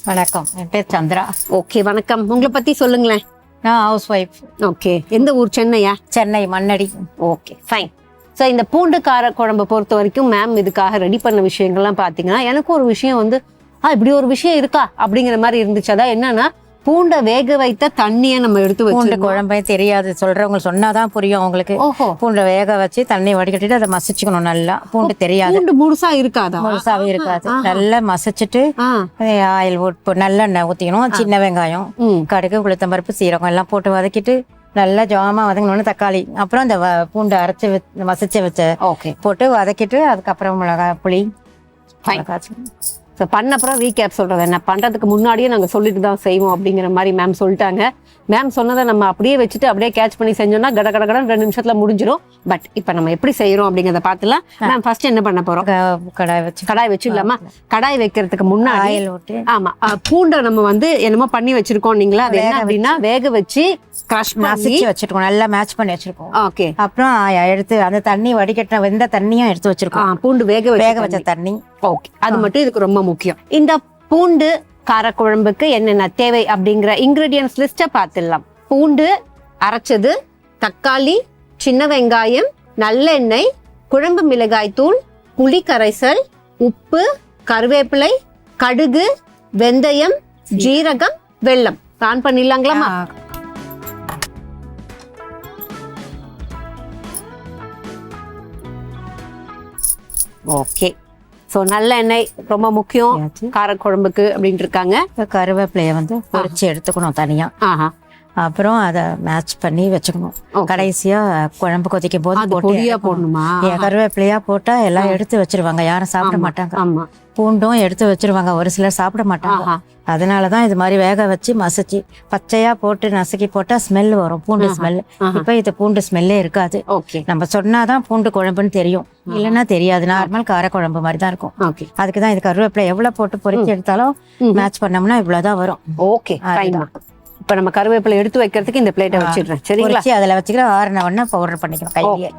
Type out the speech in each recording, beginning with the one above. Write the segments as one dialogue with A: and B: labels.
A: வணக்கம், என் பேர் சந்திரா.
B: ஓகே, வணக்கம். உங்களை பத்தி சொல்லுங்களேன்.
A: நான் ஹவுஸ் ஒய்ஃப்.
B: ஓகே, எந்த ஊர்? சென்னையா?
A: Chennai Mannady.
B: Okay, fine. So இந்த பூண்டு கார குழம்பை பொறுத்த வரைக்கும் மேம் இதுக்காக ரெடி பண்ண விஷயங்கள்லாம் பார்த்தீங்கன்னா எனக்கு ஒரு விஷயம் வந்து இப்படி ஒரு விஷயம் இருக்கா அப்படிங்கிற மாதிரி இருந்துச்சு. அதான் என்னன்னா பூண்டை வேக வைத்த தண்ணியை நம்ம எடுத்து
A: பூண்டு குழம்பே தெரியாது சொல்றவங்க சொன்னாதான் புரியும் அவங்களுக்கு.
B: ஓஹோ.
A: பூண்டை வேக வச்சு தண்ணி வடிகட்டிட்டு அதை மசிச்சுக்கணும். நல்லா பூண்டு தெரியாது,
B: பூண்டு முழுசா இருக்காதா?
A: முழுசாவே இருக்காது. நல்லா மசிச்சுட்டு ஆயில் நல்லெண்ணெய் ஊற்றிக்கணும். சின்ன வெங்காயம், கடுகு, உளுத்தம்பருப்பு, சீரகம் எல்லாம் போட்டு வதக்கிட்டு நல்லா ஜாமா வதங்கணும்னு தக்காளி, அப்புறம் அந்த பூண்டை அரைச்சி மசிச்சு வச்ச போட்டு வதக்கிட்டு அதுக்கப்புறம் மிளகாய், புளி.
B: ஸோ பண்ண அப்புறம் ரீகேப் சொல்கிறது என்ன, பண்ணுறதுக்கு முன்னாடியே நாங்கள் சொல்லிட்டு தான் செய்வோம் அப்படிங்கிற மாதிரி மேம் சொல்லிட்டாங்க. மேம் சொன்னதை நம்ம அப்படியே வச்சுட்டு அப்படியே கேட்ச் பண்ணி செஞ்சோம்னா கட 2 நிமிஷத்துல முடிஞ்சிடும். பட் இப்போ நம்ம எப்படி செய்யறோம் அப்படிங்கிறத பார்த்துலாம். மேம் ஃபர்ஸ்ட் என்ன பண்ண போறோம்? கடாய் வச்சு இல்லாமா, கடாய் வைக்கிறதுக்கு முன்னாடி
A: ஆயில் ஊற்றி
B: ஆமா பூண்டை நம்ம வந்து என்னமோ பண்ணி வச்சிருக்கோம். நீங்களா அது என்ன அப்படின்னா வேக வச்சு கிரஷ் பண்ணி
A: வச்சிருக்கோம், நல்லா மேட்ச் பண்ணி வச்சிருக்கோம்.
B: ஓகே,
A: அப்புறம் எடுத்து அந்த தண்ணி வடிகட்டின வெந்த தண்ணியும் எடுத்து வச்சிருக்கோம்.
B: பூண்டு வேக
A: வச்ச தண்ணி.
B: ஓகே, அது மட்டும் இதுக்கு ரொம்ப முக்கியம். இந்த பூண்டு காரக்குழம்புக்கு என்னென்ன தேவை அப்படிங்கிற இன்கிரீடியன்ஸ் லிஸ்ட்டை பார்த்துடலாம். பூண்டு அரைச்சது, தக்காளி, சின்ன வெங்காயம், நல்லெண்ணெய், குழம்பு மிளகாய் தூள், புளி கரைசல், உப்பு, கருவேப்பிலை, கடுகு, வெந்தயம், ஜீரகம், வெல்லம். ஆன் பண்ணிடலாங்களா? ஓகே. ஸோ நல்லெண்ணெய் ரொம்ப முக்கியம் காரக்குழம்புக்கு அப்படின்ட்டு இருக்காங்க.
A: கருவேப்பிலையை வந்து பொரிச்சு எடுத்துக்கணும் தனியா. அப்புறம் அதை மேட்ச் பண்ணி வச்சுக்கணும். கடைசியா குழம்பு கொதிக்கும் போது
B: பொடியா போடணுமா?
A: கருவேப்பிலையா போட்டா எல்லாம் எடுத்து வச்சிருவாங்க, யாரும் சாப்பிட மாட்டாங்க. பூண்டும் எடுத்து வச்சிருவாங்க, ஒரு சிலர் சாப்பிட மாட்டாங்க. அதனாலதான் இது மாதிரி வேக வச்சு மசிச்சு பச்சையா போட்டு நசுக்கி போட்டா ஸ்மெல் வரும், பூண்டு ஸ்மெல். இப்ப இது பூண்டு ஸ்மெல்லே இருக்காது. நம்ம சொன்னாதான் பூண்டு குழம்புன்னு தெரியும், இல்லைன்னா தெரியாது. நார்மல் கார குழம்பு மாதிரி தான் இருக்கும். அதுக்குதான் இது கருவேப்பிலை எவ்வளவு போட்டு பொரிச்சு எடுத்தாலும் மேட்ச் பண்ணோம்னா இவ்வளவுதான் வரும்.
B: ஓகே, இப்ப நம்ம கருவேப்பிலை எடுத்து வைக்கிறதுக்கு இந்த பிளேட்டை வச்சிடுறேன். சரிங்களா?
A: அதுல வச்சுக்கிற ஆறுன பவுடர் பண்ணிக்கலாம் கையிலேயே.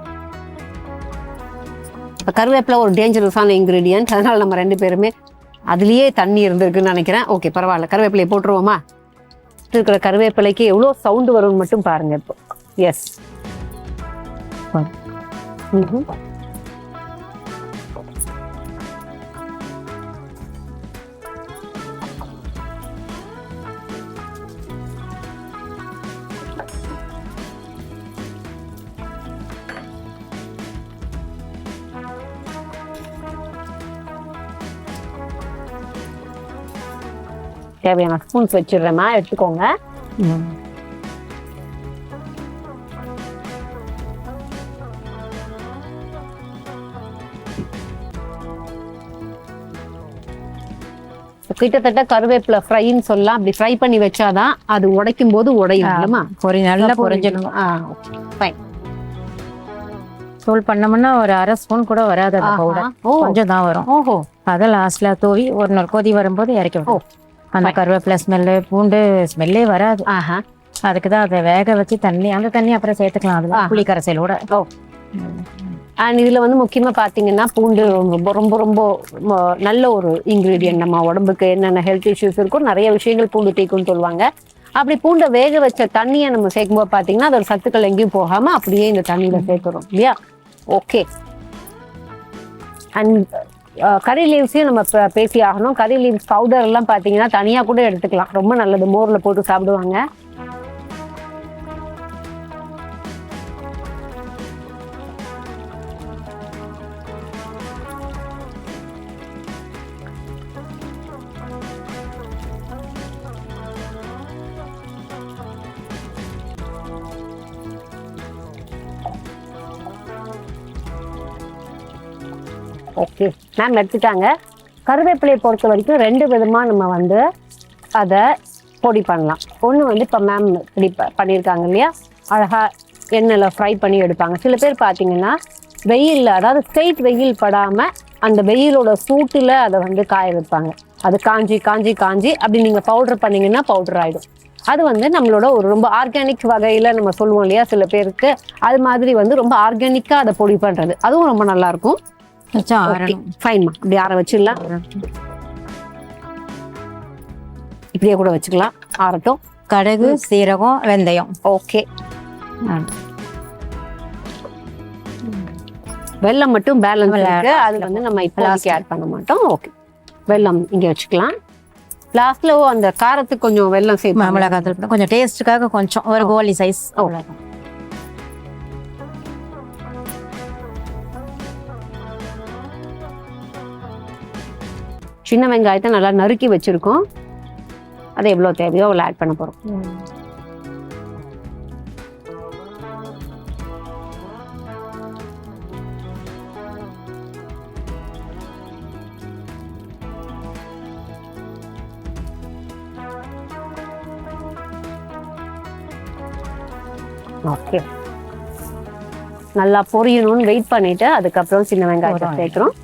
B: இப்ப கருவேப்பிலை ஒரு டேஞ்சரஸான இன்கிரீடியன்ட், அதனால நம்ம 2 பேருமே அதுலயே தண்ணி இருந்திருக்குன்னு நினைக்கிறேன். ஓகே, பரவாயில்ல. கருவேப்பிலையை போட்டுருவோமா? இருக்கிற கருவேப்பிலைக்கு எவ்வளவு சவுண்ட் வரும்னு மட்டும் பாருங்க இப்போ. எஸ், தேவையான ஸ்பூன்ஸ் வச்சிடுறேம்மா, எடுத்துக்கோங்க. கிட்டத்தட்ட கருவேப்பிலை ஃப்ரைன்னு சொல்லலாம். அப்படி ஃப்ரை பண்ணி வச்சாதான் அது உடைக்கும் போது உடையும்.
A: நல்லா பொரிஞ்சிடணும். தூள் பண்ணோம்னா ஒரு அரை ஸ்பூன் கூட வராது, கொஞ்சம் தான் வரும். ஓஹோ, அதை லாஸ்ட்ல தூவி ஒரு கொதி வரும்போது இறக்கி விடும். அந்த கருவேப்பிலை ஸ்மெல்லு, பூண்டு ஸ்மெல்லே வராது. அதுக்குதான் அதை வேக வச்சு தண்ணி, அந்த தண்ணி அப்புறம் சேர்த்துக்கலாம். அதுல புளி கரைசலோட.
B: அண்ட் இதுல வந்து முக்கியமா பாத்தீங்கன்னா பூண்டு ரொம்ப ரொம்ப ரொம்ப நல்ல ஒரு இன்கிரீடியன்ட். நம்ம உடம்புக்கு என்னென்ன ஹெல்த் இஷ்யூஸ் இருக்கோ நிறைய விஷயங்கள் பூண்டு தீக்கும்னு சொல்லுவாங்க. அப்படி பூண்டை வேக வச்ச தண்ணியை நம்ம சேர்க்கும்போது பாத்தீங்கன்னா அதோட சத்துக்கள் எங்கேயும் போகாம அப்படியே இந்த தண்ணியில சேர்க்கிறோம் இல்லையா? ஓகே. அண்ட் கறி லீவ்ஸையும் நம்ம பேசி ஆகணும். கறி லீவ்ஸ் பவுடர் எல்லாம் பார்த்தீங்கன்னா தனியாக கூட எடுத்துக்கலாம், ரொம்ப நல்லது. மோரில் போட்டு சாப்பிடுவாங்க. ஓகே, மேம் எடுத்துட்டாங்க. கருவேப்பிலையை பொறுத்த வரைக்கும் 2 விதமா நம்ம வந்து அதை பொடி பண்ணலாம். ஒன்று வந்து இப்போ மேம் இப்படி பண்ணியிருக்காங்க இல்லையா, அழகா எண்ணெயில் ஃப்ரை பண்ணி எடுப்பாங்க. சில பேர் பார்த்தீங்கன்னா வெயிலில், அதாவது ஸ்ட்ரெயிட் வெயில் படாமல் அந்த வெயிலோட சூட்டில் அதை வந்து காய வைப்பாங்க. அது காஞ்சி காஞ்சி காஞ்சி அப்படி நீங்கள் பவுடர் பண்ணிங்கன்னா பவுடர் ஆகிடும். அது வந்து நம்மளோட ஒரு ரொம்ப ஆர்கானிக் வகையில் நம்ம சொல்லுவோம் இல்லையா சில பேருக்கு, அது மாதிரி வந்து ரொம்ப ஆர்கானிக்காக அதை பொடி பண்ணுறது, அதுவும் ரொம்ப நல்லாயிருக்கும். ஃபைன்மா, அப்படி ஆற வச்சிடலாம். இப்படியே கூட வச்சுக்கலாம், ஆறட்டும்.
A: கடுகு, சீரகம், வெந்தயம்.
B: ஓகே. வெல்லம் மட்டும் பேலன்ஸ் இருக்கு, அது வந்து நம்ம இப்போதைக்கு ஆட் பண்ண மாட்டோம். ஓகே, வெல்லம் இங்கே வச்சுக்கலாம். லாஸ்ட்ல அந்த காரத்துக்கு கொஞ்சம் வெல்லம் சேர்த்து
A: மிளகாத்தூள் கொஞ்சம் டேஸ்ட்டுக்காக கொஞ்சம் ஒரு கோலி சைஸ்.
B: சின்ன வெங்காயத்தை நல்லா நறுக்கி வச்சிருக்கோம், அதை எவ்வளோ தேவையோ அவ்வளோ ஆட் பண்ண போகிறோம். ஓகே, நல்லா பொரியணும்னு வெயிட் பண்ணிட்டு அதுக்கப்புறம் சின்ன வெங்காயத்தை சேர்க்கிறோம்.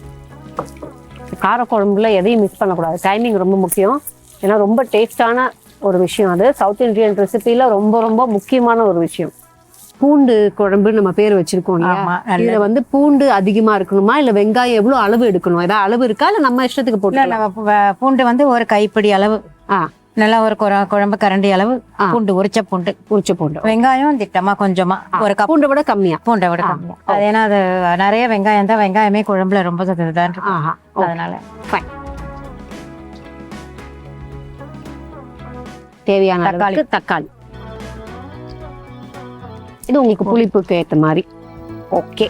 B: காரக்குழம்புல எதையும் மிஸ் பண்ணக்கூடாது, டைமிங் ரொம்ப முக்கியம். ஏன்னா ரொம்ப டேஸ்டான ஒரு விஷயம் அது, சவுத் இந்தியன் ரெசிபியில ரொம்ப ரொம்ப முக்கியமான ஒரு விஷயம். பூண்டு குழம்பு நம்ம பேர் வச்சிருக்கோம் இல்லையா, இதுல வந்து பூண்டு அதிகமா இருக்கணுமா இல்ல வெங்காயம் எவ்வளவு அளவு எடுக்கணும், ஏதாவது அளவு இருக்கா இல்ல நம்ம இஷ்டத்துக்கு போட்டு?
A: பூண்டு வந்து ஒரு கைப்பிடி அளவு, நல்லா ஒரு குழம்பு கரண்டி அளவு பூண்டு, உரிச்ச பூண்டு. வெங்காயம் திட்டமா கொஞ்சமா, ஒரு கப்.
B: பூண்டை விட கம்மியா?
A: பூண்டை விட கம்மியா. அது ஏன்னா அது நிறைய வெங்காயம் தான், வெங்காயமே குழம்புல ரொம்ப தான், அதனால
B: தேவையான தக்காளி. இது உங்களுக்கு புளிப்புக்கு ஏற்ற மாதிரி. ஓகே,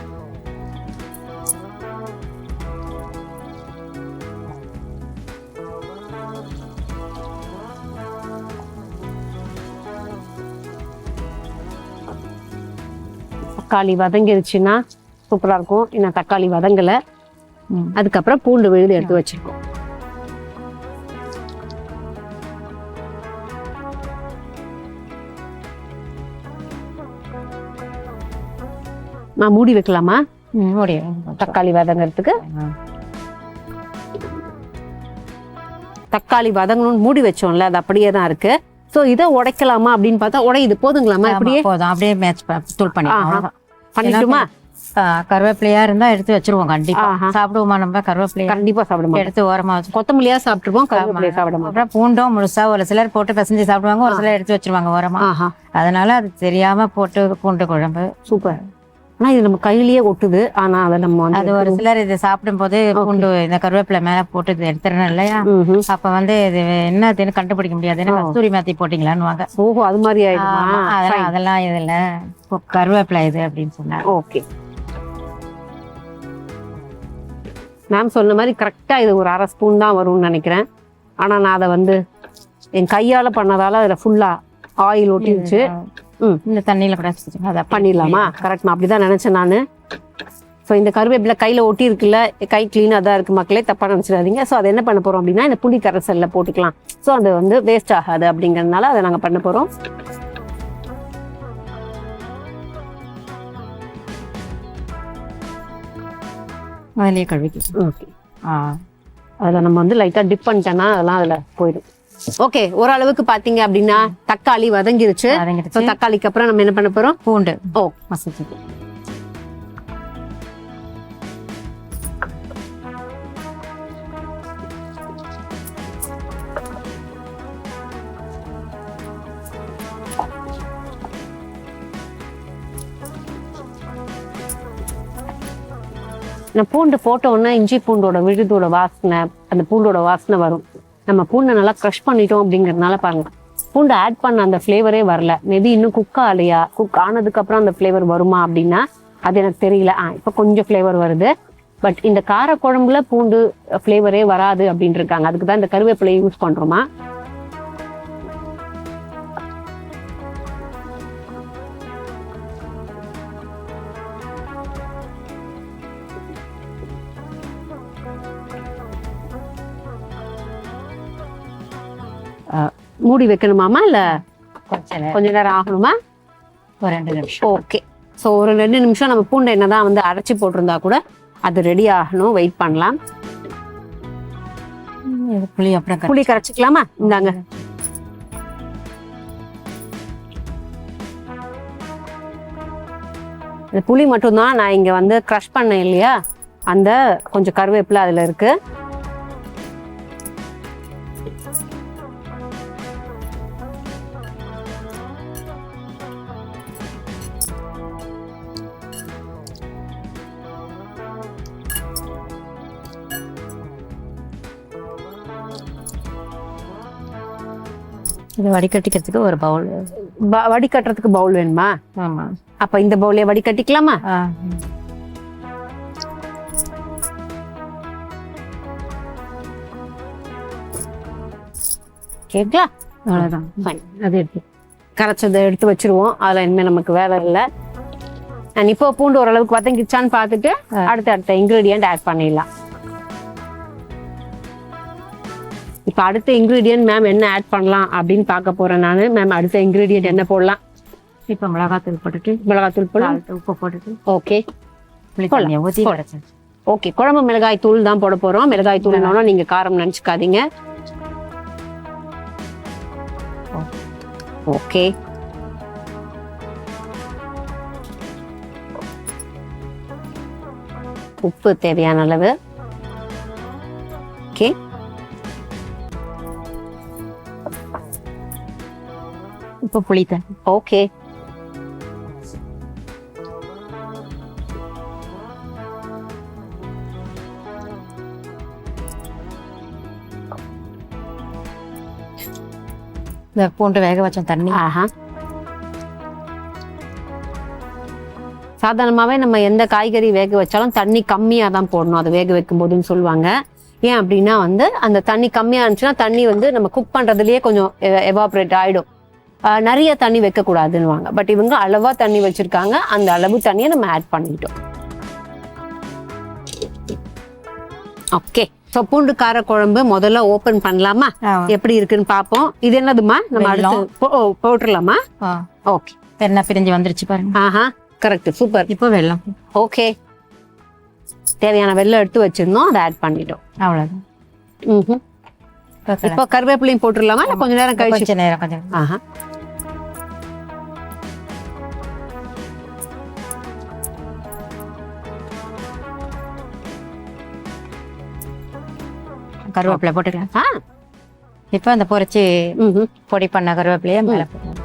B: தக்காளி வதங்கிருச்சுன்னா சூப்பரா இருக்கும். இன்னும் தக்காளி வதங்கல, அதுக்கப்புறம் பூண்டு விழுது எடுத்து வச்சிருக்கோம். நான் மூடி வைக்கலாமா? தக்காளி வதங்கிறதுக்கு. தக்காளி வதங்கணும்னு மூடி வச்சோம்ல, அது அப்படியே தான் இருக்கு. சோ இதை உடைக்கலாமா அப்படின்னு பார்த்தா உடையுது. போதுங்களாமா?
A: அப்படியே மேட்ச் தூள்
B: பண்ணிட்டுமா?
A: கருவேப்பிலையா இருந்தா எடுத்து வச்சிருவோம், கண்டிப்பா சாப்பிடுவோமா நம்ம? கருவேப்பிலை
B: கண்டிப்பா சாப்பிடுவோம், எடுத்து
A: ஓரமா வச்சு.
B: கொத்தமல்லியா சாப்பிட்டுருவோம், கருவேப்பிலையா சாப்பிடுவோம்.
A: அப்புறம் பூண்டும் முழுசா ஒரு சிலர் போட்டு பிசைஞ்சு சாப்பிடுவாங்க, ஒரு சிலர் எடுத்து வச்சிருவாங்க ஓரமா. அதனால அது தெரியாம போட்டு பூண்டு குழம்பு
B: சூப்பர். ஆனா இது நம்ம கையிலேயே ஒட்டுது. ஆனா அதை நம்ம
A: அது ஒரு சிலர் இதை சாப்பிடும் போது பூண்டு இந்த கருவேப்பிலை மேல போட்டு எடுத்துறேன் இல்லையா, அப்ப வந்து இது என்னதுன்னு கண்டுபிடிக்க முடியாது, கஸ்தூரி மேத்தி போட்டீங்களான்னு வாங்க.
B: ஓஹோ, அது மாதிரி ஆயிடுமா?
A: அதெல்லாம் இதுல கருவேப்பிலை இது அப்படின்னு சொன்னாங்க.
B: ஓகே, மேம் சொன்ன மாதிரி கரெக்டா இது ஒரு 1/2 ஸ்பூன் தான் வரும்னு நினைக்கிறேன். ஆனா நான் அதை வந்து என் கையால பண்ணதால அதுல ஃபுல்லா ஆயில் ஒட்டிருச்சு.
A: இந்த தண்ணியில கூட
B: அதை பண்ணிடலாமா? கரெக்ட், நான் அப்படிதான் நினைச்சேன் நானு. ஸோ இந்த கருவேப்பிலை கையில ஒட்டி இருக்குல்ல, கை கிளீனா தான் இருக்கு மக்களே, தப்பா நினைச்சிடாதீங்க. ஸோ அதை என்ன பண்ண போறோம் அப்படின்னா இந்த புளி கரைசல்ல போட்டுக்கலாம். ஸோ அது வந்து வேஸ்ட் ஆகாது அப்படிங்கறதுனால அதை நாங்க பண்ண போறோம்.
A: அதிலே கழுவிக்கு.
B: ஓகே, அதில் நம்ம வந்து லைட்டாக டிப் பண்ணிட்டோன்னா அதெல்லாம் அதில் போயிடும். ஓகே, ஓரளவுக்கு பார்த்தீங்க அப்படின்னா தக்காளி வதங்கிருச்சு. தக்காளிக்கு அப்புறம் நம்ம என்ன பண்ண போறோம்?
A: பூண்டு
B: மசிச்சு. பூண்டு போட்ட உடனே இஞ்சி பூண்டோட விழுதோட வாசனை, அந்த பூண்டோட வாசனை வரும். நம்ம பூண்டை நல்லா க்ரஷ் பண்ணிட்டோம் அப்படிங்கறதுனால பாருங்க, பூண்டை ஆட் பண்ண அந்த ஃப்ளேவரே வரல. மேபி இன்னும் குக் ஆகலையா, குக் ஆனதுக்கு அப்புறம் அந்த ஃப்ளேவர் வருமா அப்படின்னா அது எனக்கு தெரியல. இப்போ கொஞ்சம் ஃப்ளேவர் வருது. பட் இந்த கார குழம்புல பூண்டு ஃப்ளேவரே வராது அப்படின்னு இருக்காங்க. அதுக்கு தான் இந்த கருவேப்பிலையை யூஸ் பண்றோமா. மூடி வைக்கணுமாமா இல்ல கொஞ்ச நேரம் ஆகணுமா?
A: ஒரு 2 நிமிஷம்.
B: ஓகே, ஸோ ஒரு 2 நிமிஷம் நம்ம பூண்டை என்னதான் வந்து அரைச்சி போட்டிருந்தா கூட அது ரெடி ஆகணும். வெயிட் பண்ணலாம். புளி கரைச்சிக்கலாமா? இந்தாங்க. இந்த புளி மட்டும்தான் நான் இங்க வந்து க்ரஷ் பண்ணேன் இல்லையா, அந்த கொஞ்சம் கருவேப்பிலை அதுல இருக்கு.
A: இது வடிகட்டிக்கிறதுக்கு ஒரு பவுல்.
B: வடிகட்டுறதுக்கு பவுல் வேணுமா?
A: ஆமா.
B: அப்ப இந்த பவுலே வடிகட்டிக்கலாமா? கேட்கலாம். அவ்வளவுதான். அது எடுத்து கரைச்சதை எடுத்து வச்சிருவோம். அதுல இனிமே நமக்கு வேலை இல்லை. இப்போ பூண்டு ஓரளவுக்கு வதங்கிச்சான்னு பார்த்துட்டு அடுத்த இன்கிரீடியன்ட் ஆட் பண்ணிடலாம். இப்போ அடுத்த இன்கிரீடியன்ட் மேம் என்ன ஆட் பண்ணலாம் அப்படின்னு பார்க்க போறேன் நான். மேம் அடுத்த இன்கிரீடியன்ட் என்ன போடலாம்?
A: இப்போ மிளகாத்தூள் போட்டுட்டு,
B: மிளகாத்தூள் போடலாம்,
A: உப்பு போட்டுட்டு,
B: ஓகே
A: ஊற்றி போடுறேன்.
B: ஓகே, குழம்பு மிளகாய் தூள் தான் போட போறோம். மிளகாய் தூள்னா நீங்க காரம் நினைச்சுக்காதீங்க. ஓகே, உப்பு தேவையான அளவு. ஓகே,
A: இப்போ புளித்தேன்.
B: ஓகே,
A: இந்த பூண்டு வேக வச்ச தண்ணி.
B: சாதாரணமாகவே நம்ம எந்த காய்கறி வேக வச்சாலும் தண்ணி கம்மியாக தான் போடணும் அது வேக வைக்கும் போதுன்னு சொல்லுவாங்க. ஏன் அப்படின்னா வந்து அந்த தண்ணி கம்மியாக இருந்துச்சுன்னா தண்ணி வந்து நம்ம குக் பண்ணுறதுலேயே கொஞ்சம் எவாப்ரேட் ஆகிடும். நிறைய தண்ணி வைக்கக்கூடாதுன்னுவாங்க. பட் இவங்க அளவாக தண்ணி வச்சுருக்காங்க. அந்த அளவு தண்ணியை நம்ம ஆட் பண்ணிட்டோம். ஓகே, ஸோ பூண்டு கார குழம்பு முதல்ல ஓப்பன் பண்ணலாமா? எப்படி இருக்குன்னு பார்ப்போம். இது என்னதுமா? நம்ம அடுத்து போட்டுடலாமா? ஓகே,
A: எண்ணெய் பிரிஞ்சு வந்துருச்சு பாருங்க.
B: ஆஹா, கரெக்ட், சூப்பர்.
A: இப்போ வெல்லம்.
B: ஓகே, தேவையான வெல்லம் எடுத்து வச்சிருந்தோம், அதை ஆட் பண்ணிட்டோம்.
A: அவ்வளோதான்.
B: இப்போ கருவேப்பிலையும் போட்டுடலாமா? இல்லை கொஞ்ச நேரம் கழிச்சு?
A: கொஞ்ச நேரம், கொஞ்சம்.
B: ஆஹா,
A: கருவேப்பிலை போட்டுக்கலாம். இப்போ அந்த பொரிச்சு பொடி பண்ண கருவேப்பிலையே மேலே போடலாம்.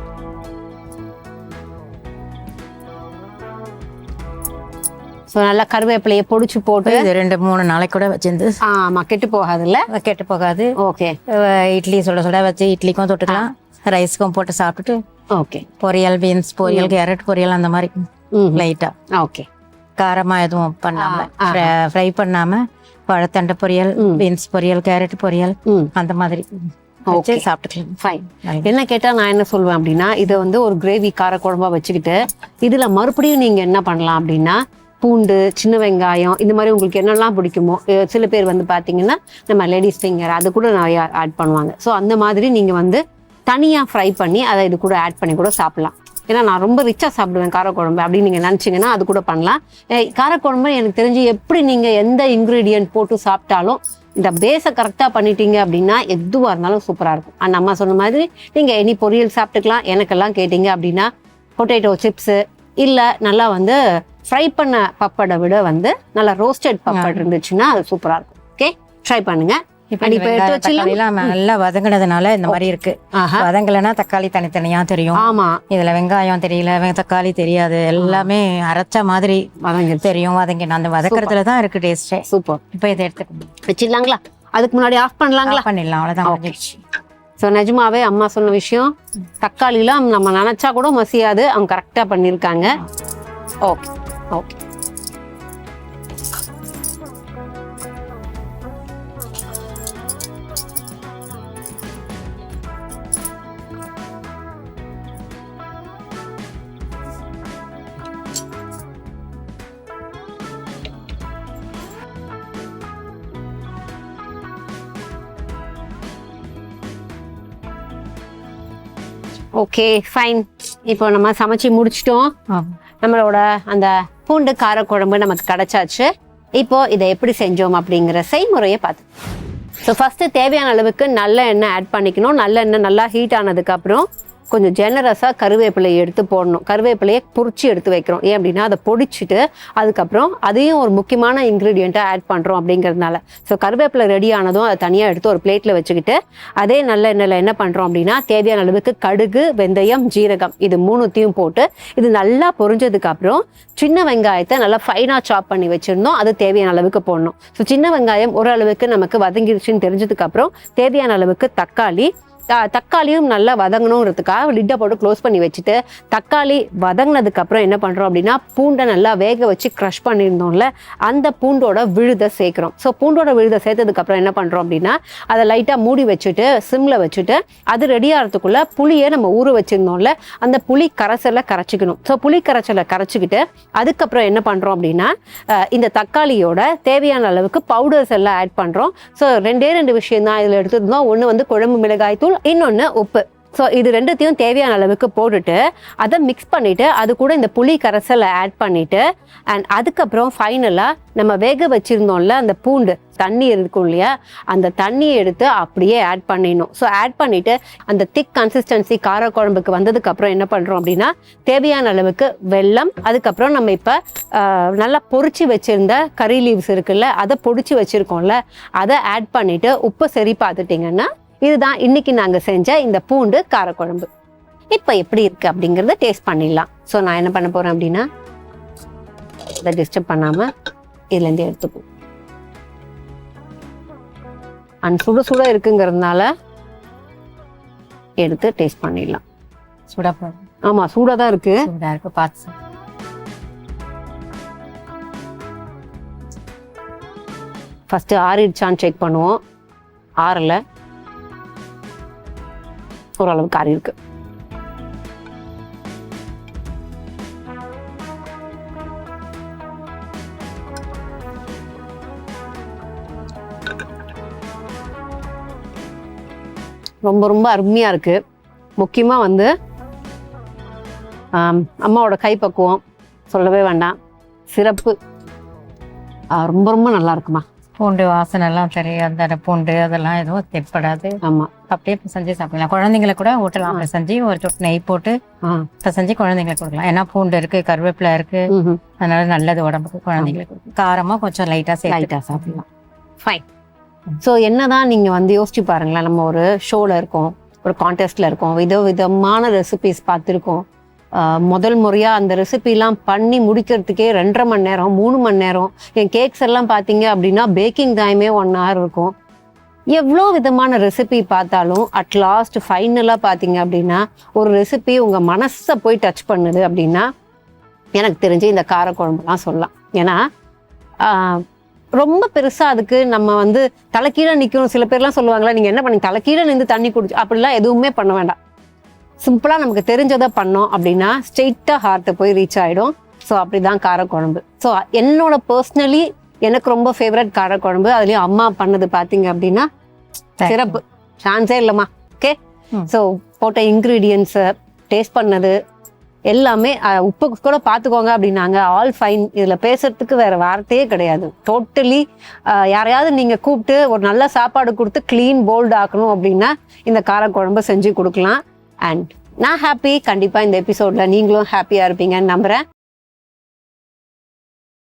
B: ஸோ நல்லா கருவேப்பிலையை பொடிச்சு போட்டு
A: 2-3 நாளைக்கு கூட வச்சிருந்து.
B: ஆமா, கெட்டு போகாதுல்ல?
A: கெட்டு போகாது.
B: ஓகே,
A: இட்லி சுட வச்சு இட்லிக்கும் தொட்டுக்கலாம், ரைஸ்க்கும் போட்டு சாப்பிட்டுட்டு.
B: ஓகே,
A: பொரியல், பீன்ஸ் பொரியல், கேரட் பொரியல் அந்த மாதிரி லைட்டா.
B: ஓகே,
A: காரமா எதுவும் பண்ணாம, ஃப்ரை பண்ணாம பழத்தண்டை பொரியல், பீன்ஸ் பொரியல், கேரட் பொரியல் அந்த மாதிரி சாப்பிட்டுக்கலாம்.
B: ஃபைன். என்ன கேட்டா நான் என்ன சொல்லுவேன் அப்படின்னா, இதை வந்து ஒரு கிரேவி கார குழம்பா வச்சுக்கிட்டு இதுல மறுபடியும் நீங்க என்ன பண்ணலாம் அப்படின்னா, பூண்டு, சின்ன வெங்காயம், இந்த மாதிரி உங்களுக்கு என்னெல்லாம் பிடிக்குமோ. சில பேர் வந்து பார்த்தீங்கன்னா நம்ம லேடிஸ் ஃபிங்கர் அது கூட நிறையா ஆட் பண்ணுவாங்க. ஸோ அந்த மாதிரி நீங்கள் வந்து தனியாக ஃப்ரை பண்ணி அதை இது கூட ஆட் பண்ணி கூட சாப்பிட்லாம். ஏன்னா நான் ரொம்ப ரிச்சாக சாப்பிடுவேன் காரக்குழம்பு அப்படின்னு நீங்கள் நினச்சிங்கன்னா அது கூட பண்ணலாம். காரக்குழம்பு எனக்கு தெரிஞ்சு எப்படி நீங்கள் எந்த இன்க்ரீடியன்ட் போட்டு சாப்பிட்டாலும் இந்த பேஸை கரெக்டாக பண்ணிட்டீங்க அப்படின்னா எதுவாக இருந்தாலும் சூப்பராக இருக்கும். அந்த அம்மா சொன்ன மாதிரி நீங்கள் எனி பொரியல் சாப்பிட்டுக்கலாம். எனக்கெல்லாம் கேட்டிங்க அப்படின்னா பொட்டேட்டோ சிப்ஸு இல்லை நல்லா வந்து ஃப்ரை பண்ண பப்படை விட வந்து நல்லா ரோஸ்டட் பப்பட் இருந்துச்சுன்னா அது சூப்பராக இருக்கும். ஓகே, ட்ரை பண்ணுங்க. இப்போ எடுத்து வச்சுலாம்
A: நல்லா வதங்கினதுனால இந்த மாதிரி இருக்கு. வதங்கலைன்னா தக்காளி தனித்தனியா தெரியும்.
B: ஆமா,
A: இதுல வெங்காயம் தெரியல, தக்காளி தெரியாது, எல்லாமே அரைச்ச மாதிரி தெரியும். வதங்கி அந்த வதக்கிறதுல தான் இருக்கு டேஸ்டே.
B: சூப்பர்.
A: இப்போ இதை எடுத்து
B: வச்சிடலாங்களா? அதுக்கு முன்னாடி ஆஃப் பண்ணலாங்களா?
A: பண்ணிடலாம், அவ்வளோதான்.
B: ஸோ நிஜமாவே அம்மா சொன்ன விஷயம், தக்காளிலாம் நம்ம நினைச்சா கூட மசியாது, அவங்க கரெக்டா பண்ணியிருக்காங்க. Okay okay, okay fine. இப்போ நம்ம சமைச்சு முடிச்சிட்டோம். நம்மளோட அந்த பூண்டு காரக்குழம்பு நமக்கு கிடைச்சாச்சு. இப்போ இதை எப்படி செஞ்சோம் அப்படிங்கிற செய்முறையை பார்த்து. ஸோ ஃபர்ஸ்ட் தேவையான அளவுக்கு நல்ல எண்ணெய் ஆட் பண்ணிக்கணும். நல்ல எண்ணெய் நல்லா ஹீட் ஆனதுக்கு அப்புறம் கொஞ்சம் ஜெனரஸாக கருவேப்பிலையை எடுத்து போடணும். கருவேப்பிலையை பொரிச்சு எடுத்து வைக்கிறோம். ஏன் அப்படின்னா அதை பொடிச்சிட்டு அதுக்கப்புறம் அதையும் ஒரு முக்கியமான இன்க்ரீடியண்ட்டாக ஆட் பண்ணுறோம் அப்படிங்கிறதுனால. ஸோ கருவேப்பிலை ரெடி ஆனதும் அதை தனியாக எடுத்து ஒரு பிளேட்டில் வச்சுக்கிட்டு அதே நல்ல எண்ணெயில் என்ன பண்ணுறோம் அப்படின்னா தேவையான அளவுக்கு கடுகு, வெந்தயம், ஜீரகம் இது மூணுத்தையும் போட்டு இது நல்லா பொரிஞ்சதுக்கப்புறம் சின்ன வெங்காயத்தை நல்லா ஃபைனாக சாப் பண்ணி வச்சுருந்தோம். அது தேவையான அளவுக்கு போடணும். ஸோ சின்ன வெங்காயம் ஓரளவுக்கு நமக்கு வதங்கிடுச்சுன்னு தெரிஞ்சதுக்கப்புறம் தேவையான அளவுக்கு தக்காளி, தக்காளியும் நல்லா வதங்கணுங்கிறதுக்காக லிட்டை போட்டு க்ளோஸ் பண்ணி வச்சுட்டு தக்காளி வதங்கினதுக்கு அப்புறம் என்ன பண்றோம் அப்படின்னா பூண்டை நல்லா வேக வச்சு க்ரஷ் பண்ணியிருந்தோம்ல அந்த பூண்டோட விழுதை சேர்க்கிறோம். ஸோ பூண்டோட விழுதை சேர்த்ததுக்கு அப்புறம் என்ன பண்றோம் அப்படின்னா அதை லைட்டா மூடி வச்சுட்டு சிம்ல வச்சுட்டு அது ரெடி ஆகிறதுக்குள்ள புளியை நம்ம ஊற வச்சிருந்தோம்ல அந்த புளி கரைசலை கரைச்சிக்கணும். ஸோ புளி கரைசலை கரைச்சிக்கிட்டு அதுக்கப்புறம் என்ன பண்றோம் அப்படின்னா இந்த தக்காளியோட தேவையான அளவுக்கு பவுடர்ஸ் எல்லாம் ஆட் பண்றோம். ஸோ ரெண்டு விஷயம் தான் இதில் எடுத்துருந்தோம். ஒன்று வந்து குழம்பு மிளகாய் தூள், இன்னொன்று உப்பு. ஸோ இது ரெண்டுத்தையும் தேவையான அளவுக்கு போட்டுட்டு அதை மிக்ஸ் பண்ணிட்டு அது கூட இந்த புளி கரைசலை ஆட் பண்ணிட்டு அண்ட் அதுக்கப்புறம் ஃபைனலாக நம்ம வேக வச்சிருந்தோம்ல அந்த பூண்டு தண்ணி இருக்கும் இல்லையா அந்த தண்ணியை எடுத்து அப்படியே ஆட் பண்ணிடணும். ஸோ ஆட் பண்ணிட்டு அந்த திக் கன்சிஸ்டன்சி காரக்குழம்புக்கு வந்ததுக்கு அப்புறம் என்ன பண்றோம் அப்படின்னா தேவையான அளவுக்கு வெல்லம், அதுக்கப்புறம் நம்ம இப்போ நல்லா பொரிச்சு வச்சிருந்த கறி லீவ்ஸ் இருக்குல்ல அதை பொடிச்சு வச்சிருக்கோம்ல அதை ஆட் பண்ணிட்டு உப்பு சரி பார்த்துட்டிங்கன்னா இதுதான் இன்னைக்கு நாங்கள் செஞ்ச இந்த பூண்டு காரக்குழம்பு. இப்போ எப்படி இருக்கு அப்படிங்கிறத டேஸ்ட் பண்ணிடலாம். ஸோ நான் என்ன பண்ண போறேன் அப்படின்னா இதை டிஸ்டர்ப் பண்ணாம இதுலேருந்து எடுத்துப்போம். அண்ட் சுட சுட இருக்குங்கிறதுனால எடுத்து டேஸ்ட் பண்ணிடலாம்.
A: சுடா
B: ஆமா சூடா தான் இருக்கு.
A: சூடா இருக்கு பார்த்து.
B: ஃபர்ஸ்ட் ஆறிடுச்சான்னு செக் பண்ணுவோம். ஆறல, ஓரளவுக்கு ஆறி இருக்கு. ரொம்ப ரொம்ப அருமையா இருக்கு. முக்கியமா வந்து அம்மாவோட கைப்பக்குவம் சொல்லவே வேண்டாம், சிறப்பு. ரொம்ப ரொம்ப நல்லா இருக்குமா.
A: பூண்டு வாசனை எல்லாம் தெரியும். அந்த பூண்டு அதெல்லாம் எதுவும் தென்படாது.
B: ஆமா
A: அப்படியே செஞ்சு சாப்பிடலாம். குழந்தைங்களை கூட ஊட்டலாம். செஞ்சு ஒரு சொட்டு நெய் போட்டு செஞ்சு குழந்தைங்களுக்கு கொடுக்கலாம். ஏன்னா பூண்டு இருக்கு, கருவேப்பிலை இருக்கு, அதனால நல்லது உடம்புக்கு. குழந்தைங்களுக்கு காரமா கொஞ்சம் லைட்டா சாப்பிடலாம்.
B: ஃபைன். ஸோ என்னதான் நீங்க வந்து யோசிச்சு பாருங்களேன், நம்ம ஒரு ஷோல இருக்கோம், ஒரு கான்டெஸ்ட்ல இருக்கோம், விதவிதமான ரெசிபிஸ் பார்த்துருக்கோம். முதல் முறையா அந்த ரெசிபிலாம் பண்ணி முடிக்கிறதுக்கே 2.5 மணி நேரம் 3 மணி நேரம். என் கேக்ஸ் எல்லாம் பார்த்தீங்க அப்படின்னா பேக்கிங் டைமே 1 hour இருக்கும். எவ்வளோ விதமான ரெசிபி பார்த்தாலும் அட்லாஸ்ட் ஃபைனலாக பார்த்தீங்க அப்படின்னா ஒரு ரெசிபி உங்கள் மனசை போய் டச் பண்ணுது அப்படின்னா எனக்கு தெரிஞ்சு இந்த காரக்குழம்புலாம் சொல்லலாம். ஏன்னா ரொம்ப பெருசாக அதுக்கு நம்ம வந்து தலைக்கீழே நிற்கணும். சில பேர்லாம் சொல்லுவாங்களா நீங்கள் என்ன பண்ணி தலைக்கீழே நின்று தண்ணி குடிச்சு, அப்படிலாம் எதுவுமே பண்ண வேண்டாம். சிம்பிளாக நமக்கு தெரிஞ்சதை பண்ணோம் அப்படின்னா ஸ்ட்ரெயிட்டாக ஹார்ட்டை போய் ரீச் ஆகிடும். ஸோ அப்படிதான் காரக்குழம்பு. ஸோ என்னோட பர்சனலி எனக்கு ரொம்ப ஃபேவரட் காரக்குழம்பு. அதுலேயும் அம்மா பண்ணது பார்த்தீங்க அப்படின்னா சிறப்பு, சான்ஸே இல்லைம்மா. ஓகே, ஸோ போட்ட இன்க்ரீடியன்ஸை டேஸ்ட் பண்ணது எல்லாமே உப்பு கூட பார்த்துக்கோங்க அப்படின்னாங்க. All fine. இதில் பேசுறதுக்கு வேற வார்த்தையே கிடையாது. டோட்டலி யாரையாவது நீங்கள் கூப்பிட்டு ஒரு நல்ல சாப்பாடு கொடுத்து க்ளீன் போல்டு ஆக்கணும் அப்படின்னா இந்த காரக்குழம்பு செஞ்சு கொடுக்கலாம். அண்ட் நான் ஹாப்பி. கண்டிப்பாக இந்த எபிசோடில் நீங்களும் ஹாப்பியாக இருப்பீங்கன்னு நம்புகிறேன்.